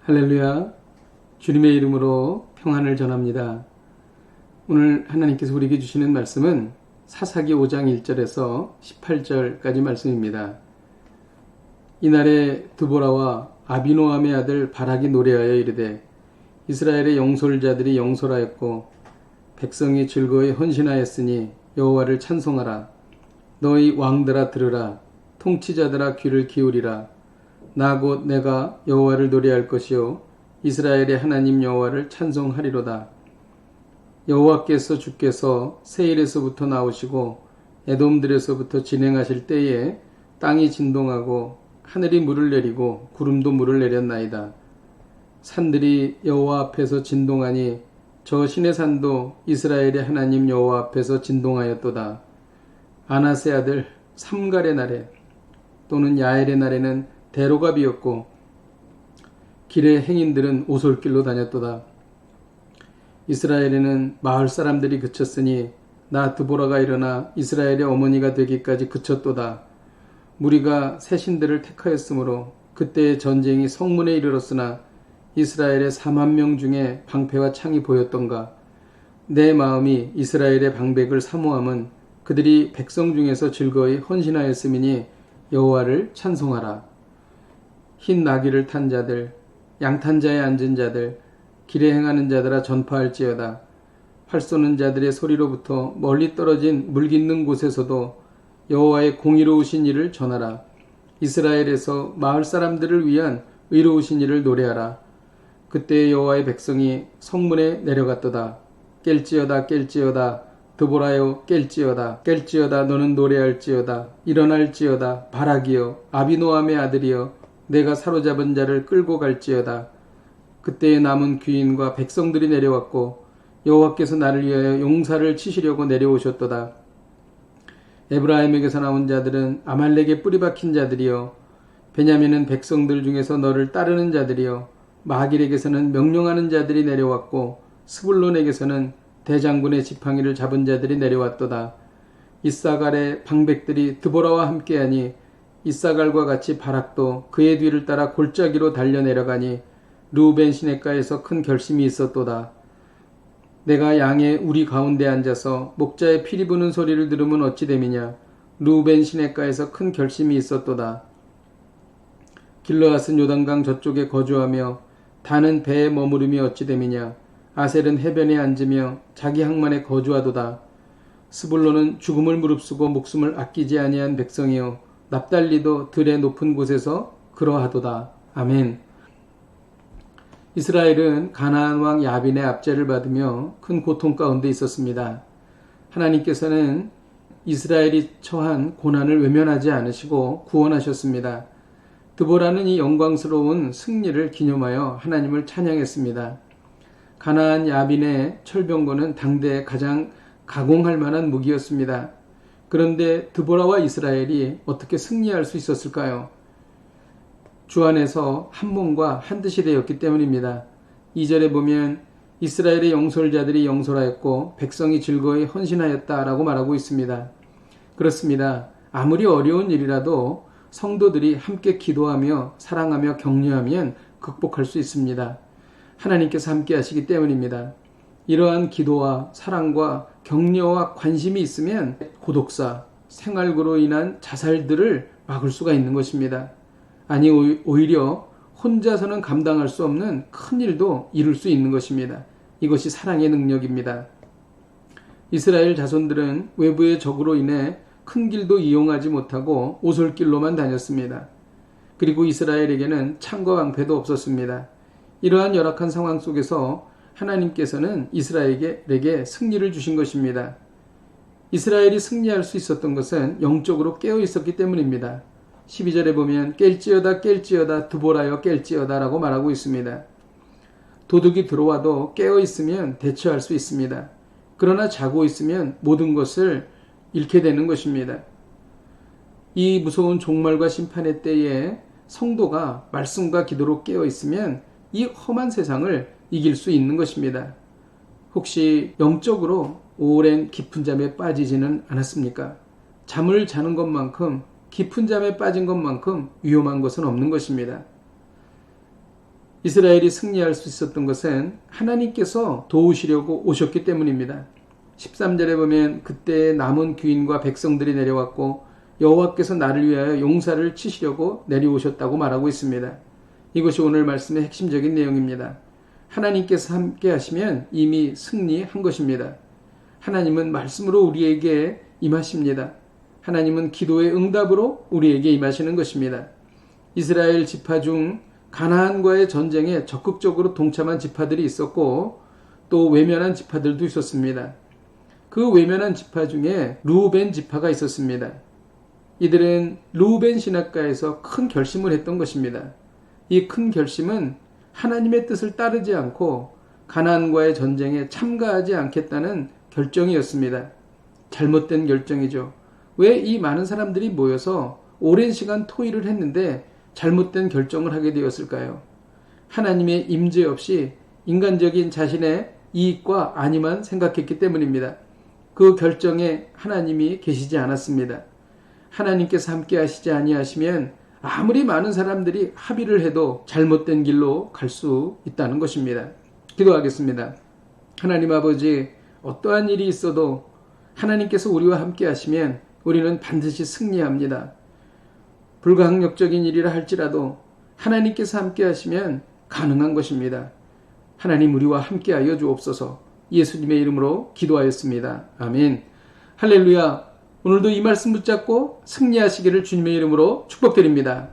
할렐루야. 주님의 이름으로 평안을 전합니다. 오늘 하나님께서 우리에게 주시는 말씀은 사사기 5장 1절에서 18절까지 말씀입니다. 이날에 드보라와 아비노함의 아들 바락이 노래하여 이르되 이스라엘의 영솔자들이 영솔하였고 백성이 즐거이 헌신하였으니 여호와를 찬송하라. 너희 왕들아 들으라. 통치자들아 귀를 기울이라. 나 곧 내가 여호와를 노래할 것이요 이스라엘의 하나님 여호와를 찬송하리로다. 여호와께서 주께서 세일에서부터 나오시고 에돔들에서부터 진행하실 때에 땅이 진동하고 하늘이 물을 내리고 구름도 물을 내렸나이다. 산들이 여호와 앞에서 진동하니 저 신의 산도 이스라엘의 하나님 여호와 앞에서 진동하였도다. 아나세 아들 삼갈의 날에 또는 야엘의 날에는 대로가 비었고 길의 행인들은 오솔길로 다녔도다. 이스라엘에는 마을 사람들이 그쳤으니 나 드보라가 일어나 이스라엘의 어머니가 되기까지 그쳤도다. 무리가 새 신들을 택하였으므로 그때의 전쟁이 성문에 이르렀으나 이스라엘의 4만 명 중에 방패와 창이 보였던가. 내 마음이 이스라엘의 방백을 사모함은 그들이 백성 중에서 즐거이 헌신하였음이니 여호와를 찬송하라. 흰 나귀를 탄 자들, 양탄자에 앉은 자들, 길에 행하는 자들아 전파할지어다. 활 쏘는 자들의 소리로부터 멀리 떨어진 물 깃는 곳에서도 여호와의 공의로우신 일을 전하라. 이스라엘에서 마을 사람들을 위한 의로우신 일을 노래하라. 그때 여호와의 백성이 성문에 내려갔도다. 깰지어다 깰지어다 드보라여 깰지어다 깰지어다 너는 노래할지어다 일어날지어다 바락이여 아비노함의 아들이여 내가 사로잡은 자를 끌고 갈지어다. 그때의 남은 귀인과 백성들이 내려왔고 여호와께서 나를 위하여 용사를 치시려고 내려오셨도다. 에브라임에게서 나온 자들은 아말렉에 뿌리 박힌 자들이여 베냐민은 백성들 중에서 너를 따르는 자들이여 마길에게서는 명령하는 자들이 내려왔고 스불론에게서는 대장군의 지팡이를 잡은 자들이 내려왔도다. 이사갈의 방백들이 드보라와 함께하니 이사갈과 같이 바락도 그의 뒤를 따라 골짜기로 달려 내려가니 르우벤 시냇가에서 큰 결심이 있었도다. 내가 양의 우리 가운데 앉아서 목자의 피리 부는 소리를 들으면 어찌 됨이냐. 르우벤 시냇가에서 큰 결심이 있었도다. 길르앗은 요단강 저쪽에 거주하며 단은 배에 머무름이 어찌 됨이냐. 아셀은 해변에 앉으며 자기 항만에 거주하도다. 스불론은 죽음을 무릅쓰고 목숨을 아끼지 아니한 백성이요 납달리도 들의 높은 곳에서 그러하도다. 아멘. 이스라엘은 가나안 왕 야빈의 압제를 받으며 큰 고통 가운데 있었습니다. 하나님께서는 이스라엘이 처한 고난을 외면하지 않으시고 구원하셨습니다. 드보라는 이 영광스러운 승리를 기념하여 하나님을 찬양했습니다. 가나안 야빈의 철병거는 당대에 가장 가공할 만한 무기였습니다. 그런데 드보라와 이스라엘이 어떻게 승리할 수 있었을까요? 주 안에서 한 몸과 한 뜻이 되었기 때문입니다. 2절에 보면 이스라엘의 영솔자들이 영솔하였고 백성이 즐거이 헌신하였다라고 말하고 있습니다. 그렇습니다. 아무리 어려운 일이라도 성도들이 함께 기도하며 사랑하며 격려하면 극복할 수 있습니다. 하나님께서 함께 하시기 때문입니다. 이러한 기도와 사랑과 격려와 관심이 있으면 고독사, 생활고로 인한 자살들을 막을 수가 있는 것입니다. 아니 오히려 혼자서는 감당할 수 없는 큰 일도 이룰 수 있는 것입니다. 이것이 사랑의 능력입니다. 이스라엘 자손들은 외부의 적으로 인해 큰 길도 이용하지 못하고 오솔길로만 다녔습니다. 그리고 이스라엘에게는 창과 방패도 없었습니다. 이러한 열악한 상황 속에서 하나님께서는 이스라엘에게 승리를 주신 것입니다. 이스라엘이 승리할 수 있었던 것은 영적으로 깨어 있었기 때문입니다. 12절에 보면 깰지어다 깰지어다 드보라여 깰지어다 라고 말하고 있습니다. 도둑이 들어와도 깨어 있으면 대처할 수 있습니다. 그러나 자고 있으면 모든 것을 잃게 되는 것입니다. 이 무서운 종말과 심판의 때에 성도가 말씀과 기도로 깨어 있으면 이 험한 세상을 이길 수 있는 것입니다. 혹시 영적으로 오랜 깊은 잠에 빠지지는 않았습니까? 잠을 자는 것만큼 깊은 잠에 빠진 것만큼 위험한 것은 없는 것입니다. 이스라엘이 승리할 수 있었던 것은 하나님께서 도우시려고 오셨기 때문입니다. 13절에 보면 그때 남은 귀인과 백성들이 내려왔고 여호와께서 나를 위하여 용사를 치시려고 내려오셨다고 말하고 있습니다. 이것이 오늘 말씀의 핵심적인 내용입니다. 하나님께서 함께 하시면 이미 승리한 것입니다. 하나님은 말씀으로 우리에게 임하십니다. 하나님은 기도의 응답으로 우리에게 임하시는 것입니다. 이스라엘 지파 중 가나안과의 전쟁에 적극적으로 동참한 지파들이 있었고 또 외면한 지파들도 있었습니다. 그 외면한 지파 중에 르우벤 지파가 있었습니다. 이들은 르우벤 시냇가에서 큰 결심을 했던 것입니다. 이 큰 결심은 하나님의 뜻을 따르지 않고 가나안과의 전쟁에 참가하지 않겠다는 결정이었습니다. 잘못된 결정이죠. 왜 이 많은 사람들이 모여서 오랜 시간 토의를 했는데 잘못된 결정을 하게 되었을까요? 하나님의 임재 없이 인간적인 자신의 이익과 안위만 생각했기 때문입니다. 그 결정에 하나님이 계시지 않았습니다. 하나님께서 함께 하시지 아니하시면 아무리 많은 사람들이 합의를 해도 잘못된 길로 갈 수 있다는 것입니다. 기도하겠습니다. 하나님 아버지, 어떠한 일이 있어도 하나님께서 우리와 함께 하시면 우리는 반드시 승리합니다. 불가항력적인 일이라 할지라도 하나님께서 함께 하시면 가능한 것입니다. 하나님 우리와 함께 하여 주옵소서. 예수님의 이름으로 기도하였습니다. 아멘. 할렐루야. 오늘도 이 말씀 붙잡고 승리하시기를 주님의 이름으로 축복드립니다.